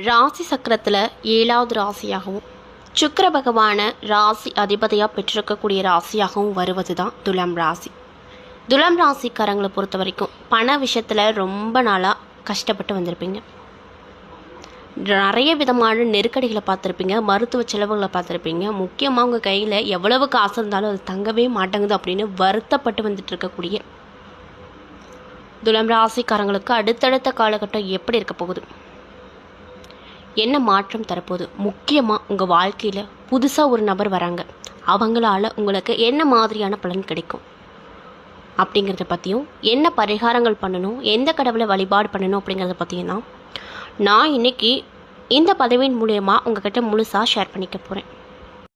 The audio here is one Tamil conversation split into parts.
ராசி சக்கரத்தில் 7வது ராசியாகவும் சுக்கிர பகவான ராசி அதிபதியாக பெற்றிருக்கக்கூடிய ராசியாகவும் வருவது தான் துலாம் ராசி. துலாம் ராசிக்காரங்களை பொறுத்த வரைக்கும் பண விஷயத்தில் ரொம்ப நாளாக கஷ்டப்பட்டு வந்திருப்பீங்க. நிறைய விதமான நெருக்கடிகளை பார்த்துருப்பீங்க, மருத்துவ செலவுகளை பார்த்துருப்பீங்க. முக்கியமாக உங்கள் கையில் எவ்வளவு காசு இருந்தாலும் அது தங்கவே மாட்டேங்குது அப்படின்னு வருத்தப்பட்டு வந்துட்டு இருக்கக்கூடிய துலாம் ராசிக்காரங்களுக்கு அடுத்தடுத்த காலகட்டம் எப்படி இருக்க போகுது, என்ன மாற்றம் தரப்போகுது, முக்கியமாக உங்கள் வாழ்க்கையில் புதுசாக ஒரு நபர் வராங்க, அவங்களால உங்களுக்கு என்ன மாதிரியான பலன் கிடைக்கும் அப்படிங்கிறத பற்றியும், என்ன பரிகாரங்கள் பண்ணணும், எந்த கடவுளை வழிபாடு பண்ணணும் அப்படிங்கிறத பற்றியும் தான் நான் இன்றைக்கி இந்த பதவியின் மூலயமா உங்கள்கிட்ட முழுசாக ஷேர் பண்ணிக்க போகிறேன்.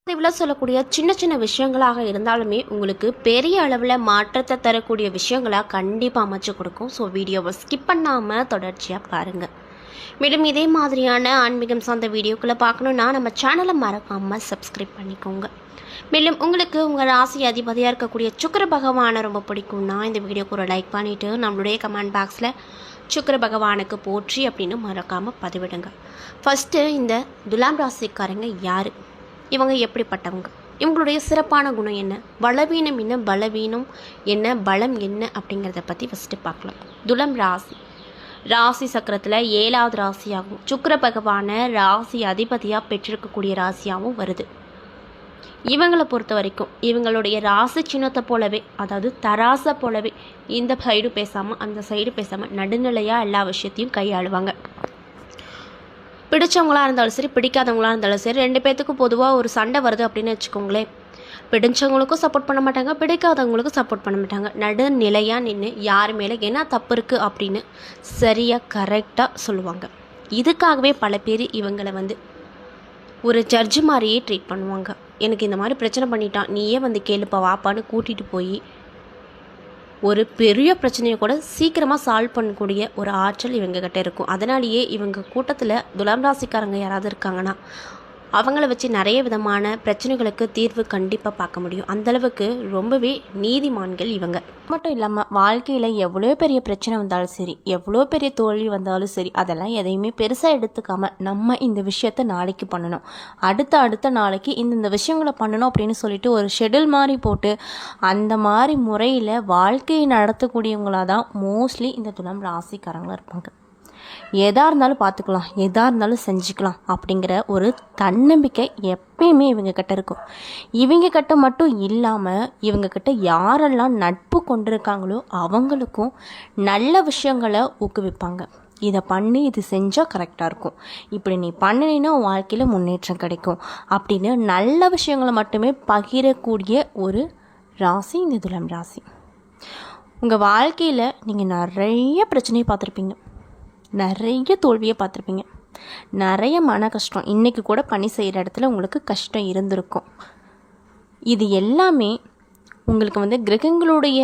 பதிவில் சொல்லக்கூடிய சின்ன சின்ன விஷயங்களாக இருந்தாலுமே உங்களுக்கு பெரிய அளவில் மாற்றத்தை தரக்கூடிய விஷயங்களாக கண்டிப்பாக அமைச்சு கொடுக்கும். ஸோ வீடியோவை ஸ்கிப் பண்ணாமல் தொடர்ச்சியாக பாருங்கள். மேலும் இதே மாதிரியான ஆன்மீகம் சார்ந்த வீடியோக்களை பார்க்கணுன்னா நம்ம சேனலை மறக்காமல் சப்ஸ்கிரைப் பண்ணிக்கோங்க. மேலும் உங்களுக்கு உங்கள் ராசி அதிபதியாக இருக்கக்கூடிய சுக்கிர பகவானை ரொம்ப பிடிக்கும்னா இந்த வீடியோக்கு ஒரு லைக் பண்ணிவிட்டு நம்மளுடைய கமெண்ட் பாக்ஸில் சுக்கிர பகவானுக்கு போற்றி அப்படின்னு மறக்காமல் பதிவிடுங்க. ஃபஸ்ட்டு இந்த துலாம் ராசிக்காரங்க யார், இவங்க எப்படிப்பட்டவங்க, இவங்களுடைய சிறப்பான குணம் என்ன, பலவீனம் என்ன, பலவீனம் என்ன, பலம் என்ன அப்படிங்கிறத பற்றி ஃபஸ்ட்டு பார்க்கலாம். துலாம் ராசி சக்கரத்தில் 7வது ராசியாகவும் சுக்கிர பகவான ராசி அதிபதியாக பெற்றிருக்கக்கூடிய ராசியாகவும் வருது. இவங்களை பொறுத்த வரைக்கும் இவங்களுடைய ராசி சின்னத்தை போலவே, அதாவது தராசை போலவே இந்த சைடு பேசாமல் அந்த சைடு பேசாமல் நடுநிலையாக எல்லா விஷயத்தையும் கையாளுவாங்க. பிடிச்சவங்களாக இருந்தாலும் சரி, பிடிக்காதவங்களாக இருந்தாலும் சரி, ரெண்டு பேர்த்துக்கும் பொதுவாக ஒரு சண்டை வருது அப்படின்னு வச்சுக்கோங்களேன். பிடிச்சவங்களுக்கும் சப்போர்ட் பண்ண மாட்டாங்க, பிடிக்காதவங்களுக்கும் சப்போர்ட் பண்ண மாட்டாங்க. நடுநிலையாக நின்று யார் மேலே என்ன தப்பு இருக்குது அப்படின்னு சரியாக கரெக்டாக சொல்லுவாங்க. இதுக்காகவே பல பேர் இவங்களை ஒரு ஜட்ஜு மாதிரியே ட்ரீட் பண்ணுவாங்க. எனக்கு இந்த மாதிரி பிரச்சனை பண்ணிட்டான், நீயே கேளுப்பா வாப்பான்னு கூட்டிகிட்டு போய் ஒரு பெரிய பிரச்சனையை கூட சீக்கிரமாக சால்வ் பண்ணக்கூடிய ஒரு ஆற்றல் இவங்ககிட்ட இருக்கும். அதனாலேயே இவங்க கூட்டத்தில் துலாம் ராசிக்காரங்க யாராவது இருக்காங்கன்னா அவங்கள வச்சு நிறைய விதமான பிரச்சனைகளுக்கு தீர்வு கண்டிப்பாக பார்க்க முடியும். அந்தளவுக்கு ரொம்பவே நீதிமான்கள் இவங்க. மட்டும் இல்லாமல் வாழ்க்கையில் எவ்வளோ பெரிய பிரச்சனை வந்தாலும் சரி, எவ்வளோ பெரிய தோல்வி வந்தாலும் சரி, அதெல்லாம் எதையுமே பெருசாக எடுத்துக்காமல் நம்ம இந்த விஷயத்தை நாளைக்கு பண்ணணும், அடுத்த நாளைக்கு இந்த விஷயங்களை பண்ணணும் அப்படின்னு சொல்லிட்டு ஒரு ஷெடியூல் மாதிரி போட்டு அந்த மாதிரி முறையில் வாழ்க்கையை நடத்தக்கூடியவங்களாக தான் மோஸ்ட்லி இந்த துலாம் ராசிக்காரங்களாக இருப்பாங்க. எதாக இருந்தாலும் பார்த்துக்கலாம், எதாக இருந்தாலும் செஞ்சுக்கலாம் அப்படிங்கிற ஒரு தன்னம்பிக்கை எப்பயுமே இவங்க கிட்ட இருக்கும். இவங்க கிட்ட மட்டும் இல்லாமல் இவங்க கிட்ட யாரெல்லாம் நட்பு கொண்டிருக்காங்களோ அவங்களுக்கும் நல்ல விஷயங்களை ஊக்குவிப்பாங்க. இதை பண்ணி இது செஞ்சால் கரெக்டாக இருக்கும், இப்படி நீ பண்ணினா வாழ்க்கையில் முன்னேற்றம் கிடைக்கும் அப்படின்னு நல்ல விஷயங்களை மட்டுமே பகிரக்கூடிய ஒரு ராசி இந்த துலாம் ராசி. உங்கள் வாழ்க்கையில் நீங்கள் நிறைய பிரச்சனையை பார்த்துருப்பீங்க, நிறைய தோல்வியை பார்த்துருப்பீங்க, நிறைய மன கஷ்டம், இன்றைக்கி கூட பணி செய்கிற இடத்துல உங்களுக்கு கஷ்டம் இருந்திருக்கும். இது எல்லாமே உங்களுக்கு கிரகங்களுடைய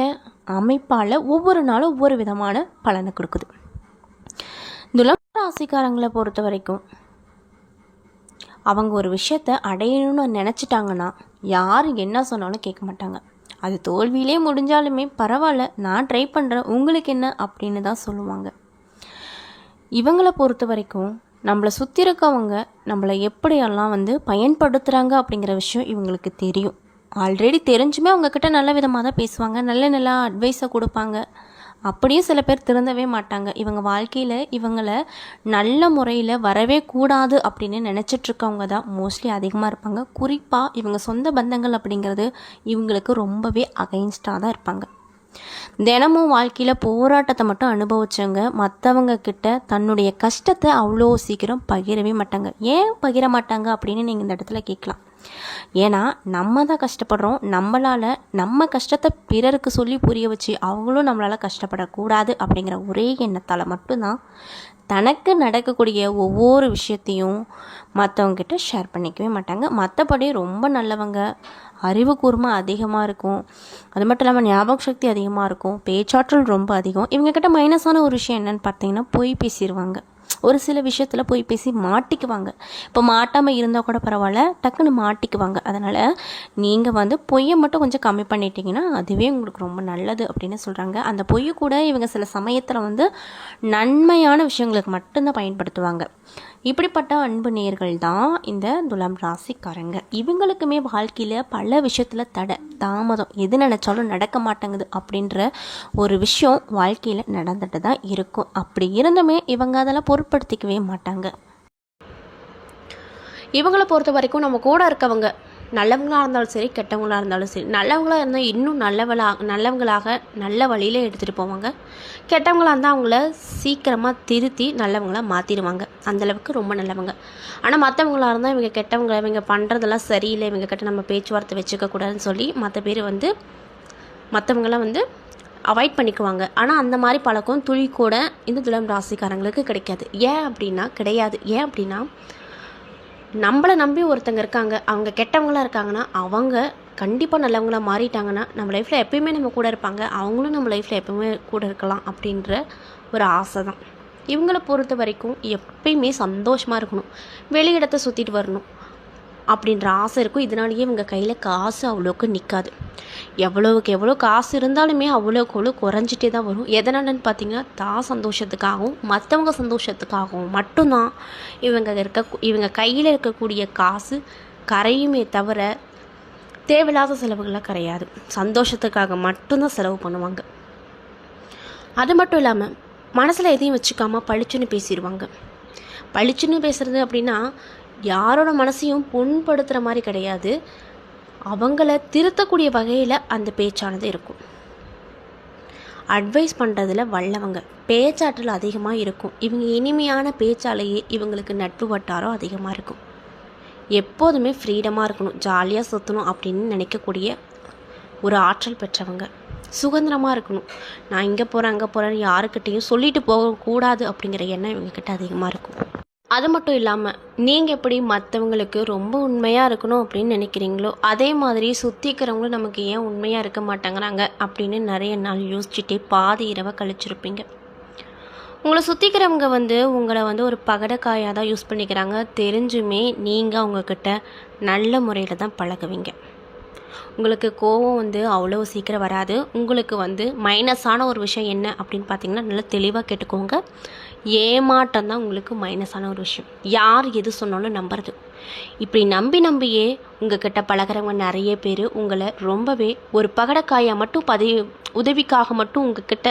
அமைப்பால் ஒவ்வொரு நாளும் ஒவ்வொரு விதமான பலனை கொடுக்குது. துலாம் ராசிக்காரங்களை பொறுத்த வரைக்கும் அவங்க ஒரு விஷயத்தை அடையணும்னு நினச்சிட்டாங்கன்னா யார் என்ன சொன்னாலும் கேட்க மாட்டாங்க. அது தோல்வியிலே முடிஞ்சாலுமே பரவாயில்ல, நான் ட்ரை பண்ணுறேன், உங்களுக்கு என்ன அப்படின்னு தான் சொல்லுவாங்க. இவங்களை பொறுத்த வரைக்கும் நம்மளை சுற்றி இருக்கவங்க நம்மளை எப்படியெல்லாம் பயன்படுத்துகிறாங்க அப்படிங்கிற விஷயம் இவங்களுக்கு தெரியும். ஆல்ரெடி தெரிஞ்சுமே அவங்கக்கிட்ட நல்ல விதமாக தான் பேசுவாங்க, நல்ல அட்வைஸை கொடுப்பாங்க. அப்படியே சில பேர் திருந்தவே மாட்டாங்க. இவங்க வாழ்க்கையில் இவங்களை நல்ல முறையில் வரவே கூடாது அப்படின்னு நினச்சிட்ருக்கவங்க தான் மோஸ்ட்லி அதிகமாக இருப்பாங்க. குறிப்பாக இவங்க சொந்த பந்தங்கள் அப்படிங்கிறது இவங்களுக்கு ரொம்பவே அகைன்ஸ்டாக தான் இருப்பாங்க. தினமும் வாழ்க்கையில் போராட்டத்தை மட்டும் அனுபவிச்சவங்க மற்றவங்க கிட்ட தன்னுடைய கஷ்டத்தை அவ்வளோ சீக்கிரம் பகிரவே மாட்டாங்க. ஏன் பகிர மாட்டாங்க அப்படின்னு நீங்கள் இந்த இடத்துல கேட்கலாம். ஏன்னா நம்ம தான் கஷ்டப்படுறோம், நம்மளால் நம்ம கஷ்டத்தை பிறருக்கு சொல்லி புரிய வச்சு அவங்களும் நம்மளால் கஷ்டப்படக்கூடாது அப்படிங்கிற ஒரே எண்ணத்தால் மட்டும்தான் தனக்கு நடக்கக்கூடிய ஒவ்வொரு விஷயத்தையும் மற்றவங்ககிட்ட ஷேர் பண்ணிக்கவே மாட்டாங்க. மற்றபடி ரொம்ப நல்லவங்க, அறிவு கூர்மை அதிகமாக இருக்கும், அது மட்டும் இல்லாமல் ஞாபக சக்தி அதிகமாக இருக்கும், பேச்சாற்றல் ரொம்ப அதிகம். இவங்கக்கிட்ட மைனஸான ஒரு விஷயம் என்னென்னு பார்த்தீங்கன்னா பொய் பேசிடுவாங்க. ஒரு சில விஷயத்தில் போய் பேசி மாட்டிக்குவாங்க. இப்போ மாட்டாமல் இருந்தால் கூட பரவாயில்ல, டக்குன்னு மாட்டிக்குவாங்க. அதனால் நீங்கள் பொய்யை மட்டும் கொஞ்சம் கம்மி பண்ணிட்டீங்கன்னா அதுவே உங்களுக்கு ரொம்ப நல்லது அப்படின்னு சொல்கிறாங்க. அந்த பொய்யை கூட இவங்க சில சமயத்தில் நன்மையான விஷயங்களுக்கு மட்டும்தான் பயன்படுத்துவாங்க. இப்படிப்பட்ட அன்பு நேர்கள் தான் இந்த துலாம் ராசிக்காரங்க. இவங்களுக்குமே வாழ்க்கையில் பல விஷயத்தில் தடை தாமதம் எது நினச்சாலும் நடக்க மாட்டேங்குது அப்படின்ற ஒரு விஷயம் வாழ்க்கையில் நடந்துட்டு தான் இருக்கும். அப்படி இருந்துமே இவங்க அதெல்லாம் பொருட்படுத்திக்கவே மாட்டாங்க. இவங்களை பொறுத்த வரைக்கும் நம்ம கூட இருக்கவங்க நல்லவங்களாக இருந்தாலும் சரி, கெட்டவங்களாக இருந்தாலும் சரி, நல்லவங்களாக இருந்தால் இன்னும் நல்லவங்களாக நல்ல வழியில் எடுத்துகிட்டு போவாங்க. கெட்டவங்களாக இருந்தால் அவங்கள சீக்கிரமாக திருத்தி நல்லவங்களாக மாற்றிடுவாங்க. அந்தளவுக்கு ரொம்ப நல்லவங்க. ஆனால் மற்றவங்களாக இருந்தால் இவங்க கெட்டவங்க, இவங்க பண்ணுறதெல்லாம் சரியில்லை, இவங்க கிட்ட நம்ம பேச்சுவார்த்தை வச்சுக்கக்கூடாதுன்னு சொல்லி மற்ற பேர் மற்றவங்களாம் அவாய்ட் பண்ணிக்குவாங்க. ஆனால் அந்த மாதிரி பழக்கம் துளி கூட இந்த துலாம் ராசிக்காரங்களுக்கு கிடையாது. ஏன் அப்படின்னா நம்மளை நம்பி ஒருத்தங்க இருக்காங்க, அவங்க கெட்டவங்களாக இருக்காங்கன்னா அவங்க கண்டிப்பாக நல்லவங்களாக மாறிட்டாங்கன்னா நம்ம லைஃப்பில் எப்பயுமே நம்ம கூட இருப்பாங்க, அவங்களும் நம்ம லைஃப்பில் எப்பவுமே கூட இருக்கலாம் அப்படின்ற ஒரு ஆசை தான். இவங்களை பொறுத்த வரைக்கும் எப்பயுமே சந்தோஷமாக இருக்கணும், வெளியிடத்தை சுற்றிட்டு வரணும் அப்படின்ற ஆசை இருக்கும். இதனாலேயே இவங்க கையில் காசு அவ்வளோக்கு நிற்காது. எவ்வளோவுக்கு எவ்வளோ காசு இருந்தாலுமே அவ்வளோக்கு குறைஞ்சிட்டே தான் வரும். எதனாலன்னு பார்த்தீங்கன்னா தான் சந்தோஷத்துக்காகவும் மற்றவங்க சந்தோஷத்துக்காகவும் மட்டும்தான் இவங்க கையில் இருக்கக்கூடிய காசு கரையுமே தவிர தேவையில்லாத செலவுகளாக கரையாது. சந்தோஷத்துக்காக மட்டும்தான் செலவு பண்ணுவாங்க. அது மட்டும் இல்லாமல் மனசில் எதையும் வச்சுக்காமல் பளிச்சுன்னு பேசிடுவாங்க. பளிச்சுன்னு பேசுகிறது அப்படின்னா யாரோட மனசையும் புண்படுத்துகிற மாதிரி கிடையாது, அவங்கள திருத்தக்கூடிய வகையில் அந்த பேச்சானது இருக்கும். அட்வைஸ் பண்ணுறதுல வல்லவங்க, பேச்சாற்றல் அதிகமாக இருக்கும். இவங்க இனிமையான பேச்சாலேயே இவங்களுக்கு நட்பு வட்டாரம் அதிகமாக இருக்கும். எப்போதுமே ஃப்ரீடமாக இருக்கணும், ஜாலியாக சுற்றணும் அப்படின்னு நினைக்கக்கூடிய ஒரு ஆற்றல் பெற்றவங்க. சுதந்திரமாக இருக்கணும், நான் இங்கே போகிறேன் அங்கே போகிறேன்னு யாருக்கிட்டேயும் சொல்லிட்டு போகக்கூடாது அப்படிங்கிற எண்ணம் இவங்கக்கிட்ட அதிகமாக இருக்கும். அது மட்டும் இல்லாமல் நீங்கள் எப்படி மற்றவங்களுக்கு ரொம்ப உண்மையாக இருக்கணும் அப்படின்னு நினைக்கிறீங்களோ அதே மாதிரி சுற்றிக்கிறவங்களும் நமக்கு ஏன் உண்மையாக இருக்க மாட்டேங்கிறாங்க அப்படின்னு நிறைய நாள் யோசிச்சுட்டே பாதி இரவை கழிச்சிருப்பீங்க. உங்களை சுற்றிக்கிறவங்க உங்களை ஒரு பகடக்காயாக தான் யூஸ் பண்ணிக்கிறாங்க தெரிஞ்சுமே நீங்கள் அவங்கக்கிட்ட நல்ல முறையில் தான் பழகுவீங்க. உங்களுக்கு கோபம் அவ்வளோ சீக்கிரம் வராது. உங்களுக்கு மைனஸான ஒரு விஷயம் என்ன அப்படின்னு பார்த்தீங்கன்னா நல்லா தெளிவாக கேட்டுக்கோங்க. ஏமாட்டம் தான் உங்களுக்கு மைனஸான ஒரு விஷயம். யார் எது சொன்னாலும் நம்புறது. இப்படி நம்பியே உங்ககிட்ட பழகிறவங்க நிறைய பேர் உங்களை ரொம்பவே ஒரு பகடக்காயாக மட்டும் உதவிக்காக மட்டும் உங்ககிட்ட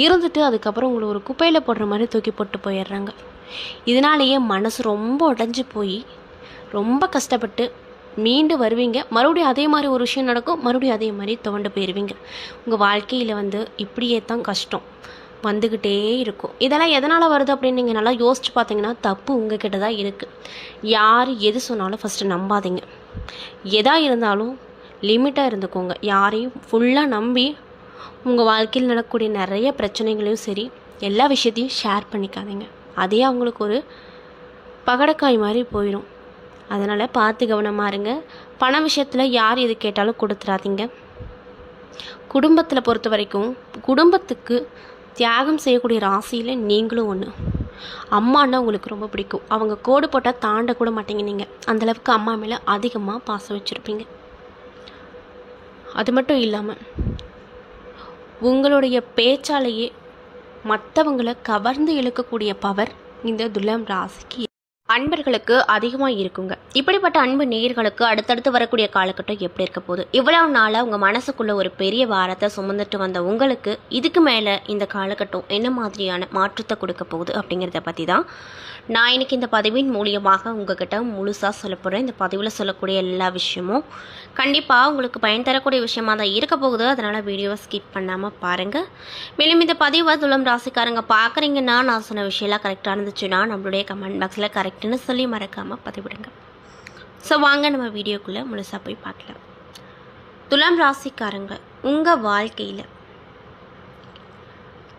இருந்துட்டு அதுக்கப்புறம் உங்களை ஒரு குப்பையில் போடுற மாதிரி தூக்கி போட்டு போயிடுறாங்க. இதனாலேயே மனசு ரொம்ப உடஞ்சி போய் ரொம்ப கஷ்டப்பட்டு மீண்டு வருவீங்க. மறுபடியும் அதே மாதிரி ஒரு விஷயம் நடக்கும், மறுபடியும் அதே மாதிரி துவண்டு போயிடுவீங்க. உங்கள் வாழ்க்கையில் இப்படியே தான் கஷ்டம் வந்துக்கிட்டே இருக்கும். இதெல்லாம் எதனால் வருது அப்படின்னு நீங்கள் நல்லா யோசிச்சு பார்த்தீங்கன்னா தப்பு உங்ககிட்ட தான் இருக்குது. யார் எது சொன்னாலும் ஃபஸ்ட்டு நம்பாதீங்க. எதாக இருந்தாலும் லிமிட்டாக இருந்துக்கோங்க. யாரையும் ஃபுல்லாக நம்பி உங்கள் வாழ்க்கையில் நடக்கக்கூடிய நிறைய பிரச்சனைகளையும் சரி எல்லா விஷயத்தையும் ஷேர் பண்ணிக்காதீங்க. அதே அவங்களுக்கு ஒரு பகடக்காய் மாதிரி போயிடும். அதனால் பார்த்து கவனமாக இருங்க. பண விஷயத்தில் யார் எது கேட்டாலும் கொடுத்துடாதீங்க. குடும்பத்தில் பொறுத்த வரைக்கும் குடும்பத்துக்கு தியாகம் செய்யக்கூடிய ராசியில் நீங்களும் ஒன்று. அம்மான்னா உங்களுக்கு ரொம்ப பிடிக்கும். அவங்க கோடு போட்டால் தாண்டக்கூட மாட்டீங்க. நீங்கள் அந்தளவுக்கு அம்மா மேலே அதிகமாக பாசம் வச்சுருப்பீங்க. அது மட்டும் இல்லாமல் உங்களுடைய பேச்சாலேயே மற்றவங்களை கவர்ந்து இழுக்கக்கூடிய பவர் இந்த துலாம் ராசிக்கு அன்பர்களுக்கு அதிகமாக இருக்குங்க. இப்படிப்பட்ட அன்பு நேயர்களுக்கு அடுத்தடுத்து வரக்கூடிய காலகட்டம் எப்படி இருக்க போகுது? இவ்வளவு நாளாக உங்கள் மனசுக்குள்ளே ஒரு பெரிய பாரத்தை சுமந்துட்டு வந்த உங்களுக்கு இதுக்கு மேலே இந்த காலகட்டம் என்ன மாதிரியான மாற்றத்தை கொடுக்க போகுது அப்படிங்கிறத பற்றி தான் நான் இன்றைக்கி இந்த பதிவின் மூலியமாக உங்ககிட்ட முழுசாக சொல்ல போகிறேன். இந்த பதிவில் சொல்லக்கூடிய எல்லா விஷயமும் கண்டிப்பாக உங்களுக்கு பயன் தரக்கூடிய விஷயமாக தான் இருக்க போகுது. அதனால் வீடியோவை ஸ்கிப் பண்ணாமல் பாருங்கள். மேலும் இந்த பதிவை துலாம் ராசிக்காரங்க பார்க்குறீங்கன்னா நான் சொன்ன விஷயம்லாம் கரெக்டாக இருந்துச்சுன்னா நம்மளுடைய கமெண்ட் பாக்ஸில் கரெக்டுன்னு சொல்லி மறக்காமல் பதிவிடுங்க. ஸோ வாங்க நம்ம வீடியோக்குள்ளே முழுசாக போய் பார்க்கலாம். துலாம் ராசிக்காரங்க உங்கள் வாழ்க்கையில்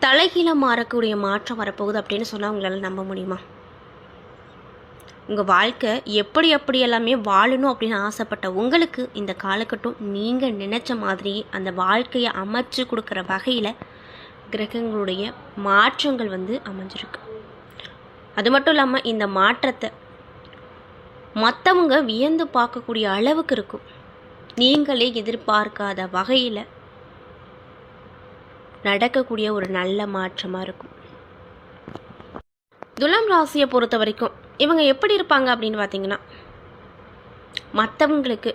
தலைகீழ மாறக்கூடிய மாற்றம் வரப்போகுது அப்படின்னு சொன்னால் உங்களால் நம்ப முடியுமா? உங்கள் வாழ்க்கை எப்படி எல்லாமே வாழணும் அப்படின்னு ஆசைப்பட்ட உங்களுக்கு இந்த காலகட்டம் நீங்கள் நினச்ச மாதிரி அந்த வாழ்க்கையை அமைச்சு கொடுக்குற வகையில் கிரகங்களுடைய மாற்றங்கள் அமைஞ்சிருக்கு. அது மட்டும் இல்லாமல் இந்த மாற்றத்தை மற்றவங்க வியந்து பார்க்கக்கூடிய அளவுக்கு இருக்கும். நீங்களே எதிர்பார்க்காத வகையில் நடக்கக்கூடிய ஒரு நல்ல மாற்றமாக இருக்கும். துலாம் ராசியை பொறுத்த வரைக்கும் இவங்க எப்படி இருப்பாங்க அப்படின்னு பார்த்தீங்கன்னா, மற்றவங்களுக்கு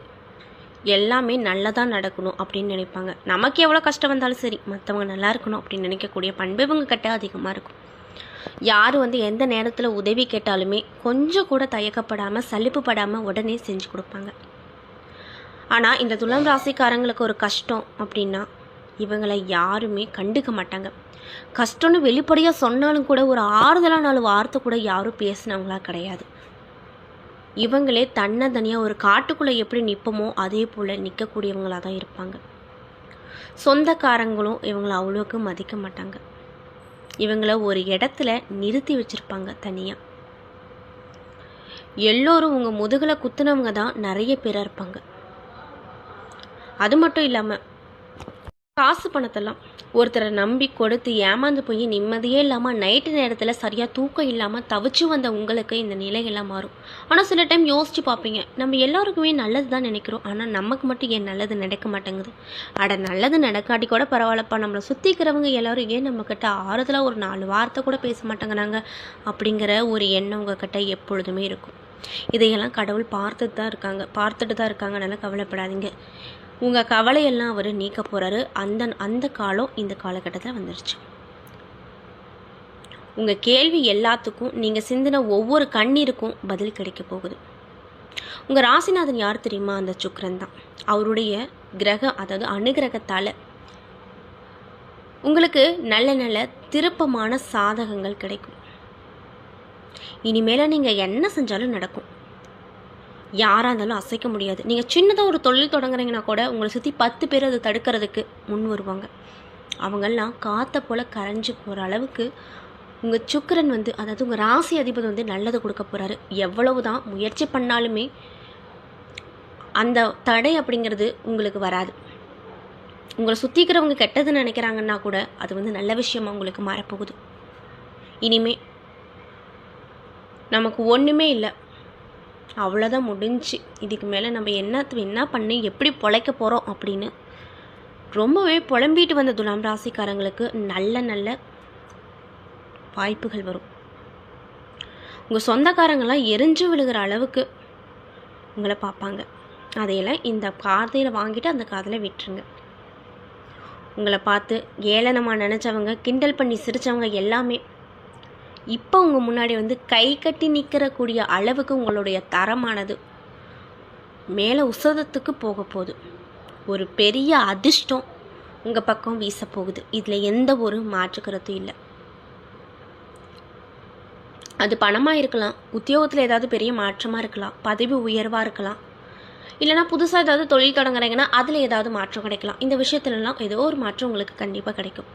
எல்லாமே நல்லதாக நடக்கணும் அப்படின்னு நினைப்பாங்க. நமக்கு எவ்வளோ கஷ்டம் வந்தாலும் சரி, மற்றவங்க நல்லா இருக்கணும் அப்படின்னு நினைக்கக்கூடிய பண்பு இவங்க கிட்ட அதிகமாக இருக்கும். யார் எந்த நேரத்தில் உதவி கேட்டாலுமே கொஞ்சம் கூட தயக்கப்படாமல் சலிப்புப்படாமல் உடனே செஞ்சு கொடுப்பாங்க. ஆனால் இந்த துலாம் ராசிக்காரங்களுக்கு ஒரு கஷ்டம் அப்படின்னா, இவங்களை யாருமே கண்டுக்க மாட்டாங்க. கஷ்டம்னு வெளிப்படையாக சொன்னாலும் கூட ஒரு ஆறுதலான 4 வார்த்தை கூட யாரும் பேசினவங்களா கிடையாது. இவங்களே தனியாக ஒரு காட்டுக்குள்ளே எப்படி நிற்போமோ அதே போல் நிற்கக்கூடியவங்களாக தான் இருப்பாங்க. சொந்தக்காரங்களும் இவங்களை அவ்வளோக்கு மதிக்க மாட்டாங்க. இவங்கள ஒரு இடத்துல நிறுத்தி வச்சுருப்பாங்க தனியாக. எல்லோரும் உங்கள் முதுகில் குத்துனவங்க தான் நிறைய பேராக இருப்பாங்க. அது மட்டும் இல்லாமல் காசு பணத்தெல்லாம் ஒருத்தரை நம்பி கொடுத்து ஏமாந்து போய் நிம்மதியே இல்லாமல் நைட்டு நேரத்தில் சரியாக தூக்கம் இல்லாமல் தவிச்சு வந்த உங்களுக்கு இந்த நிலையெல்லாம் மாறும். ஆனால் சில டைம் யோசித்து பார்ப்பீங்க, நம்ம எல்லாருக்குமே நல்லது தான் நினைக்கிறோம், ஆனால் நமக்கு மட்டும் ஏன் நல்லது நடக்க மாட்டேங்குது. நல்லது நடக்காட்டி கூட பரவாயில்லப்பா, நம்மளை சுற்றிக்கிறவங்க எல்லோரும் ஏன் நம்மக்கிட்ட ஆறுதலாக ஒரு 4 வார்த்தை கூட பேச மாட்டேங்கிறாங்க அப்படிங்கிற ஒரு எண்ணம் உங்ககிட்ட எப்பொழுதுமே இருக்கும். இதையெல்லாம் கடவுள் பார்த்துட்டு தான் இருக்காங்க. நல்லா கவலைப்படாதீங்க. உங்கள் கவலையெல்லாம் அவர் நீக்க போகிறாரு. அந்த காலம் இந்த காலகட்டத்தில் வந்துருச்சு. உங்கள் கேள்வி எல்லாத்துக்கும் நீங்கள் சிந்தின ஒவ்வொரு கண்ணீருக்கும் பதில் கிடைக்க போகுது. உங்கள் ராசிநாதன் யார் தெரியுமா? அந்த சுக்கிரன் தான். அவருடைய கிரகம், அதாவது அனுகிரகத்தால் உங்களுக்கு நல்ல நல்ல திருப்பமான சாதகங்கள் கிடைக்கும். இனிமேல் நீங்கள் என்ன செஞ்சாலும் நடக்கும். யாராக இருந்தாலும் அசைக்க முடியாது. நீங்கள் சின்னதாக ஒரு தொழில் தொடங்குறீங்கன்னா கூட உங்களை சுற்றி 10 பேர் அதை தடுக்கிறதுக்கு முன் வருவாங்க. அவங்கெல்லாம் காற்றை போல் கரைஞ்சி போகிற அளவுக்கு உங்கள் சுக்கிரன் அதாவது உங்கள் ராசி அதிபதி நல்லது கொடுக்க போகிறாரு. எவ்வளவு தான் முயற்சி பண்ணாலுமே அந்த தடை அப்படிங்கிறது உங்களுக்கு வராது. உங்களை சுற்றிக்கிறவங்க கெட்டதுன்னு நினைக்கிறாங்கன்னா கூட அது நல்ல விஷயமா உங்களுக்கு மாறப்போகுது. இனிமே நமக்கு ஒன்றுமே இல்லை, அவ்வளோதான், முடிஞ்சு. இதுக்கு மேலே நம்ம என்ன பண்ணி எப்படி பொழைக்க போகிறோம் அப்படின்னு ரொம்பவே புலம்பிட்டு வந்த துலாம் ராசிக்காரங்களுக்கு நல்ல நல்ல வாய்ப்புகள் வரும். உங்கள் சொந்தக்காரங்களாம் எரிஞ்சு விழுகிற அளவுக்கு உங்களை பார்ப்பாங்க. அதையெல்லாம் இந்த காதையில் வாங்கிட்டு அந்த காதில் விட்டுருங்க. உங்களை பார்த்து ஏளனமாக நினச்சவங்க, கிண்டல் பண்ணி சிரித்தவங்க எல்லாமே இப்போ உங்கள் முன்னாடி கை கட்டி நிற்கிறக்கூடிய அளவுக்கு உங்களுடைய தரமானது மேலே உசதத்துக்கு போக போகுது. ஒரு பெரிய அதிர்ஷ்டம் உங்கள் பக்கம் வீச போகுது. இதில் எந்த ஒரு மாற்று கருத்தும் இல்லை. அது பணமாக இருக்கலாம், உத்தியோகத்தில் ஏதாவது பெரிய மாற்றமாக இருக்கலாம், பதவி உயர்வாக இருக்கலாம், இல்லைனா புதுசாக ஏதாவது தொழில் தொடங்குறீங்கன்னா அதில் ஏதாவது மாற்றம் கிடைக்கலாம். இந்த விஷயத்துலலாம் ஏதோ ஒரு மாற்றம் உங்களுக்கு கண்டிப்பாக கிடைக்கும்.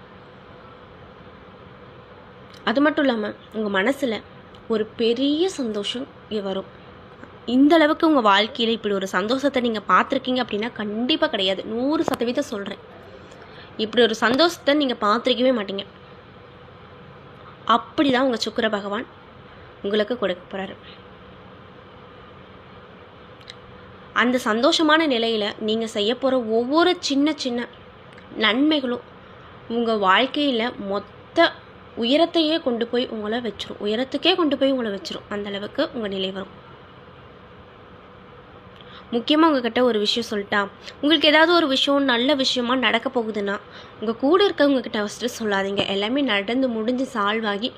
அது மட்டும் இல்லாமல் உங்கள் மனசில் ஒரு பெரிய சந்தோஷம் வரும். இந்த அளவுக்கு உங்கள் வாழ்க்கையில் இப்படி ஒரு சந்தோஷத்தை நீங்கள் பார்த்துருக்கீங்க அப்படின்னா கண்டிப்பாக கிடையாது. 100% சொல்கிறேன். இப்படி ஒரு சந்தோஷத்தை நீங்கள் பார்த்துருக்கவே மாட்டீங்க. அப்படி தான் உங்கள் சுக்கிர பகவான் உங்களுக்கு கொடுக்க போகிறாரு. அந்த சந்தோஷமான நிலையில் நீங்கள் செய்ய போகிற ஒவ்வொரு சின்ன சின்ன நன்மைகளும் உங்கள் வாழ்க்கையில் மொத்த உயரத்துக்கே கொண்டு போய் உங்களை வச்சிரும். அந்தளவுக்கு உங்கள் நிலை வரும். முக்கியமாக உங்ககிட்ட ஒரு விஷயம் சொல்லிட்டா, உங்களுக்கு ஏதாவது ஒரு விஷயம் நல்ல விஷயமா நடக்க போகுதுன்னா உங்கள் கூட இருக்கவங்கக்கிட்ட ஃபஸ்ட்டு சொல்லாதீங்க. எல்லாமே நடந்து முடிஞ்சு சால்வ் ஆகி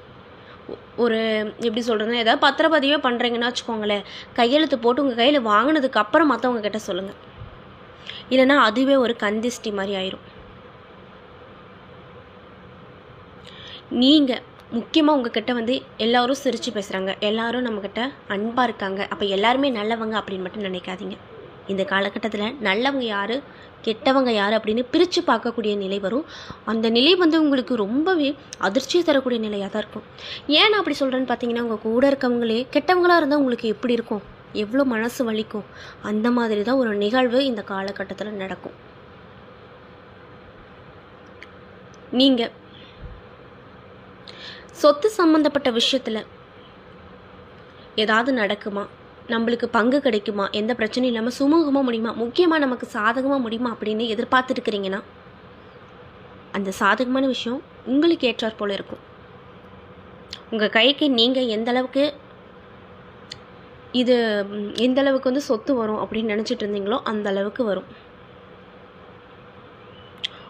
ஒரு எப்படி சொல்கிறதுனா, ஏதாவது பத்திரப்பதிவே பண்ணுறீங்கன்னா வச்சுக்கோங்களேன், கையெழுத்து போட்டு உங்கள் கையில் வாங்கினதுக்கு அப்புறம் மற்றவங்க கிட்ட சொல்லுங்கள். இல்லைன்னா அதுவே ஒரு கந்திஷ்டி மாதிரி ஆயிரும். நீங்கள் முக்கியமாக உங்ககிட்ட எல்லோரும் சிரித்து பேசுகிறாங்க, எல்லோரும் நம்மக்கிட்ட அன்பாக இருக்காங்க, அப்போ எல்லாருமே நல்லவங்க அப்படின்னு மட்டும் நினைக்காதீங்க. இந்த காலகட்டத்தில் நல்லவங்க யார், கெட்டவங்க யார் அப்படின்னு பிரித்து பார்க்கக்கூடிய நிலை வரும். அந்த நிலை உங்களுக்கு ரொம்பவே அதிர்ச்சியை தரக்கூடிய நிலையாக தான் இருக்கும். ஏன் நான் அப்படி சொல்கிறேன்னு பார்த்தீங்கன்னா, உங்கள் கூட இருக்கவங்களே கெட்டவங்களாக இருந்தால் உங்களுக்கு எப்படி இருக்கும், எவ்வளோ மனசு வலிக்கும். அந்த மாதிரி தான் ஒரு நிகழ்வு இந்த காலகட்டத்தில் நடக்கும். நீங்கள் சொத்து சம்மந்தப்பட்ட விஷயத்தில் ஏதாவது நடக்குமா, நம்மளுக்கு பங்கு கிடைக்குமா, எந்த பிரச்சனையும் இல்லாமல் சுமூகமாக முடியுமா, முக்கியமாக நமக்கு சாதகமாக முடியுமா அப்படின்னு எதிர்பார்த்துட்டுருக்கிறீங்கன்னா அந்த சாதகமான விஷயம் உங்களுக்கு ஏற்றாற் போல் இருக்கும். உங்கள் கைக்கு நீங்கள் எந்த அளவுக்கு இது எந்த அளவுக்கு வந்து சொத்து வரும் அப்படின்னு நினச்சிட்டு இருந்தீங்களோ அந்த அளவுக்கு வரும்.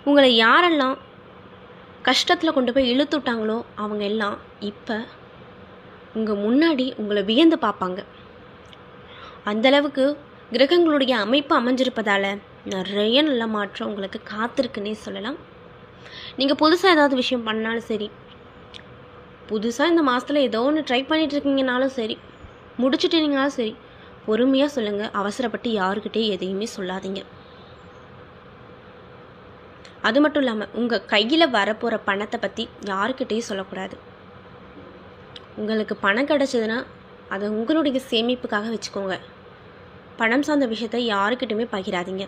உங்களை யாரெல்லாம் கஷ்டத்தில் கொண்டு போய் இழுத்து விட்டாங்களோ அவங்க எல்லாம் இப்போ உங்கள் முன்னாடி உங்களை வியந்து பார்ப்பாங்க. அந்தளவுக்கு கிரகங்களுடைய அமைப்பு அமைஞ்சிருப்பதால் நிறைய நல்ல மாற்றம் உங்களுக்கு காத்திருக்குன்னே சொல்லலாம். நீங்கள் புதுசாக ஏதாவது விஷயம் பண்ணாலும் சரி, புதுசாக இந்த மாதத்தில் ஏதோ ஒன்று ட்ரை பண்ணிகிட்ருக்கீங்கனாலும் சரி, முடிச்சுட்டீங்கனாலும் சரி, பொறுமையாக சொல்லுங்கள். அவசரப்பட்டு யாருக்கிட்டே எதையுமே சொல்லாதீங்க. அது மட்டும் இல்லாமல் உங்கள் கையில் வரப்போகிற பணத்தை பற்றி யாருக்கிட்டேயும் சொல்லக்கூடாது. உங்களுக்கு பணம் கிடச்சதுன்னா அதை உங்களுடைய சேமிப்புக்காக வச்சுக்கோங்க. பணம் சார்ந்த விஷயத்தை யாருக்கிட்டையுமே பகிராதீங்க.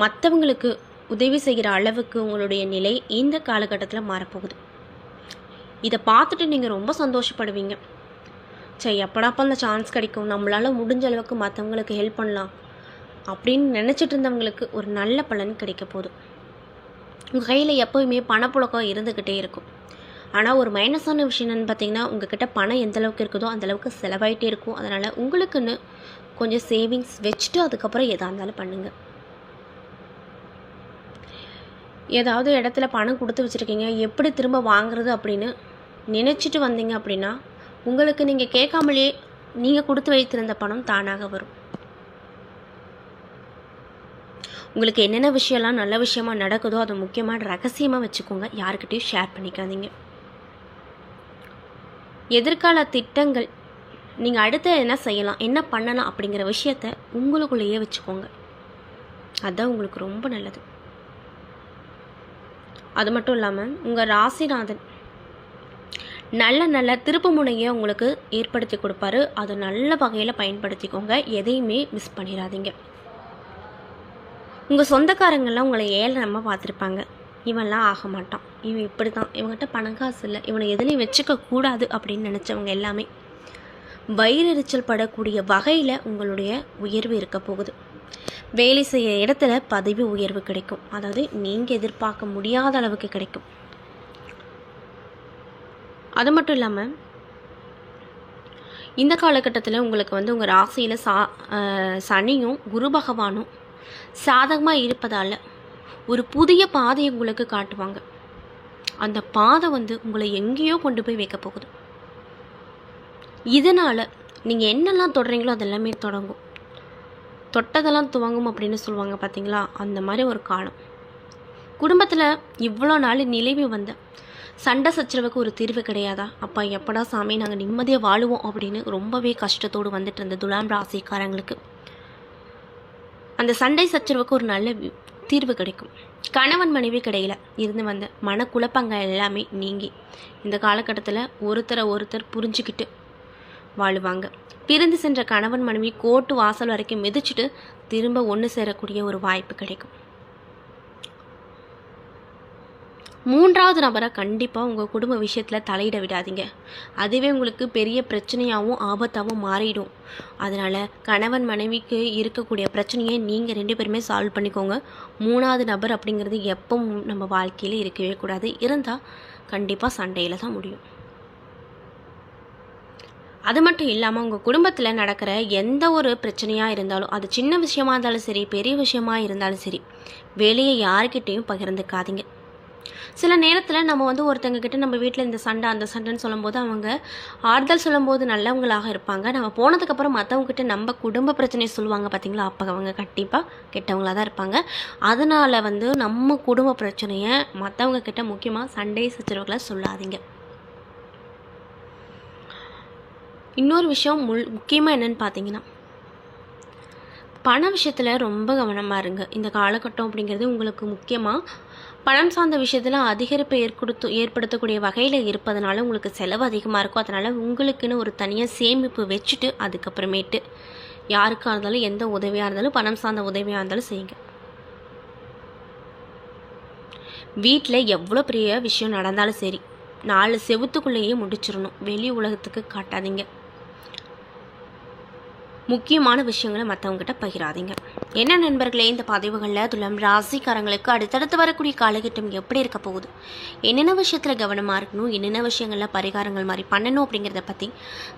மற்றவங்களுக்கு உதவி செய்கிற அளவுக்கு உங்களுடைய நிலை இந்த காலகட்டத்தில் மாறப்போகுது. இதை பார்த்துட்டு நீங்கள் ரொம்ப சந்தோஷப்படுவீங்க. சரி, எப்படாப்பா அந்த சான்ஸ் கிடைக்கும், நம்மளால் முடிஞ்ச அளவுக்கு மற்றவங்களுக்கு ஹெல்ப் பண்ணலாம் அப்படின்னு நினச்சிட்டு இருந்தவங்களுக்கு ஒரு நல்ல பலன் கிடைக்க போதும். உங்கள் கையில் எப்போவுமே பணப்புழக்கம் இருந்துக்கிட்டே இருக்கும். ஆனால் ஒரு மைனஸான விஷயம் என்னென்னு பார்த்தீங்கன்னா, உங்கள்கிட்ட பணம் எந்த அளவுக்கு இருக்குதோ அந்தளவுக்கு செலவாயிட்டே இருக்கும். அதனால் உங்களுக்குன்னு கொஞ்சம் சேவிங்ஸ் வச்சுட்டு அதுக்கப்புறம் எதாக இருந்தாலும் பண்ணுங்கள். ஏதாவது இடத்துல பணம் கொடுத்து வச்சுருக்கீங்க, எப்படி திரும்ப வாங்குறது அப்படின்னு நினச்சிட்டு வந்தீங்க அப்படின்னா, உங்களுக்கு நீங்கள் கேட்காமலே நீங்கள் கொடுத்து வைத்திருந்த பணம் தானாக வரும். உங்களுக்கு என்னென்ன விஷயம்லாம் நல்ல விஷயமாக நடக்குதோ அதை முக்கியமாக ரகசியமாக வச்சுக்கோங்க. யாருக்கிட்டையும் ஷேர் பண்ணிக்காதீங்க. எதிர்கால திட்டங்கள், நீங்கள் அடுத்து என்ன செய்யலாம், என்ன பண்ணலாம் அப்படிங்கிற விஷயத்த உங்களுக்குள்ளேயே வச்சுக்கோங்க. அதுதான் உங்களுக்கு ரொம்ப நல்லது. அது மட்டும் இல்லாமல் உங்கள் ராசிநாதன் நல்ல நல்ல திருப்பு முனையை உங்களுக்கு ஏற்படுத்தி கொடுப்பாரு. அதை நல்ல வகையில் பயன்படுத்திக்கோங்க. எதையுமே மிஸ் பண்ணிடாதீங்க. உங்கள் சொந்தக்காரங்கள்லாம் உங்களை ஏளனமாக பார்த்துருப்பாங்க. இவன்லாம் ஆக மாட்டான், இவன் இப்படி தான், இவங்ககிட்ட பணம் காசு இல்லை, இவனை எதுலையும் வச்சுக்க கூடாது அப்படின்னு நினச்சவங்க எல்லாமே வயிறெரிச்சல் படக்கூடிய வகையில் உங்களுடைய உயர்வு இருக்க போகுது. வேலை செய்ய இடத்துல பதவி உயர்வு கிடைக்கும். அதாவது நீங்கள் எதிர்பார்க்க முடியாத அளவுக்கு கிடைக்கும். அது மட்டும் இல்லாமல் இந்த காலகட்டத்தில் உங்களுக்கு வந்து உங்கள் ராசியில் சனியும் குரு பகவானும் சாதகமாக இருப்பதால் ஒரு புதிய பாதையை உங்களுக்கு காட்டுவாங்க. அந்த பாதை வந்து உங்களை எங்கேயோ கொண்டு போய் வைக்க போகுது. இதனால் நீங்கள் என்னெல்லாம் தொடறீங்களோ அதெல்லாமே தொடங்கும். தொட்டதெல்லாம் துவங்கும் அப்படின்னு சொல்லுவாங்க பார்த்தீங்களா, அந்த மாதிரி ஒரு காலம். குடும்பத்தில் இவ்வளோ நாள் நிலவி வந்த சண்டை சச்சரவுக்கு ஒரு தீர்வு கிடையாதா? அப்பா எப்படா சாமி நாங்கள் நிம்மதியாக வாழுவோம் அப்படின்னு ரொம்பவே கஷ்டத்தோடு வந்துட்டு இருந்த துலாம் ராசிக்காரங்களுக்கு அந்த சண்டை சச்சரவுக்கு ஒரு நல்ல தீர்வு கிடைக்கும். கணவன் மனைவி கிடையில இருந்து வந்த மனக்குழப்பங்கள் எல்லாமே நீங்கி இந்த காலகட்டத்தில் ஒருத்தர் புரிஞ்சுக்கிட்டு வாழுவாங்க. பிரிந்து சென்ற கணவன் மனைவி கோர்ட்டு வாசல் வரைக்கும் மிதிச்சுட்டு திரும்ப ஒன்று சேரக்கூடிய ஒரு வாய்ப்பு கிடைக்கும். மூன்றாவது நபரை கண்டிப்பாக உங்கள் குடும்ப விஷயத்தில் தலையிட விடாதீங்க. அதுவே உங்களுக்கு பெரிய பிரச்சனையாகவும் ஆபத்தாகவும் மாறிடும். அதனால் கணவன் மனைவிக்கு இருக்கக்கூடிய பிரச்சனையை நீங்கள் 2 பேருமே சால்வ் பண்ணிக்கோங்க. மூணாவது நபர் அப்படிங்கிறது எப்பவும் நம்ம வாழ்க்கையில் இருக்கவே கூடாது. இருந்தால் கண்டிப்பாக சண்டையில் தான் முடியும். அது மட்டும் இல்லாமல் உங்கள் குடும்பத்தில் நடக்கிற எந்த ஒரு பிரச்சனையாக இருந்தாலும், அது சின்ன விஷயமா இருந்தாலும் சரி, பெரிய விஷயமா இருந்தாலும் சரி, வேலையை யாருக்கிட்டையும் பகிர்ந்துக்காதீங்க. சில நேரத்தில் நம்ம வந்து ஒருத்தங்கக்கிட்ட நம்ம வீட்டில் இந்த சண்டை அந்த சண்டைன்னு சொல்லும்போது அவங்க ஆறுதல் சொல்லும்போது நல்லவங்களாக இருப்பாங்க. நம்ம போனதுக்கப்புறம் மற்றவங்ககிட்ட நம்ம குடும்ப பிரச்சனையை சொல்லுவாங்க பார்த்தீங்களா, அப்போ அவங்க கண்டிப்பாக கெட்டவங்களாக தான் இருப்பாங்க. அதனால் வந்து நம்ம குடும்ப பிரச்சனையை மற்றவங்கக்கிட்ட முக்கியமாக சண்டை சச்சரவுகளை சொல்லாதீங்க. இன்னொரு விஷயம் முக்கியமாக என்னென்னு பார்த்தீங்கன்னா, பண விஷயத்தில் ரொம்ப கவனமாக இருங்க. இந்த காலகட்டம் அப்படிங்கிறது உங்களுக்கு முக்கியமாக பணம் சார்ந்த விஷயத்தில் அதிகரிப்பை ஏற்படுத்தக்கூடிய வகையில் இருப்பதனால உங்களுக்கு செலவு அதிகமாக இருக்கும். அதனால் உங்களுக்குன்னு ஒரு தனியாக சேமிப்பு வச்சுட்டு அதுக்கப்புறமேட்டு யாருக்காக இருந்தாலும் எந்த உதவியாக இருந்தாலும் பணம் சார்ந்த உதவியாக இருந்தாலும் செய்யுங்க. வீட்டில் எவ்வளோ பெரிய விஷயம் நடந்தாலும் சரி 4 செவுத்துக்குள்ளேயே முடிச்சிடணும். வெளி உலகத்துக்கு காட்டாதீங்க. முக்கியமான விஷயங்களை மற்றவங்ககிட்ட பகிராதீங்க. என்ன நண்பர்களே, இந்த பதிவுகளில் துலாம் ராசிக்காரங்களுக்கு அடுத்தடுத்து வரக்கூடிய காலகட்டம் எப்படி இருக்க போகுது, என்னென்ன விஷயத்தில் கவனமாக இருக்கணும், என்னென்ன விஷயங்களில் பரிகாரங்கள் மாதிரி பண்ணணும் அப்படிங்கிறத பற்றி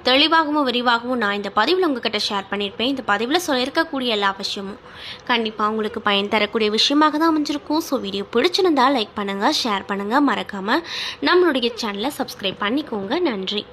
தெளிவாகவும் விரிவாகவும் நான் இந்த பதிவில் உங்ககிட்ட ஷேர் பண்ணியிருப்பேன். இந்த பதிவில் சொல்லியிருக்கக்கூடிய எல்லா விஷயமும் கண்டிப்பாக உங்களுக்கு பயன் தரக்கூடிய விஷயமாக தான் அமைஞ்சிருக்கும். ஸோ வீடியோ பிடிச்சிருந்தால் லைக் பண்ணுங்கள், ஷேர் பண்ணுங்கள், மறக்காமல் நம்மளுடைய சேனலை சப்ஸ்கிரைப் பண்ணிக்கோங்க. நன்றி.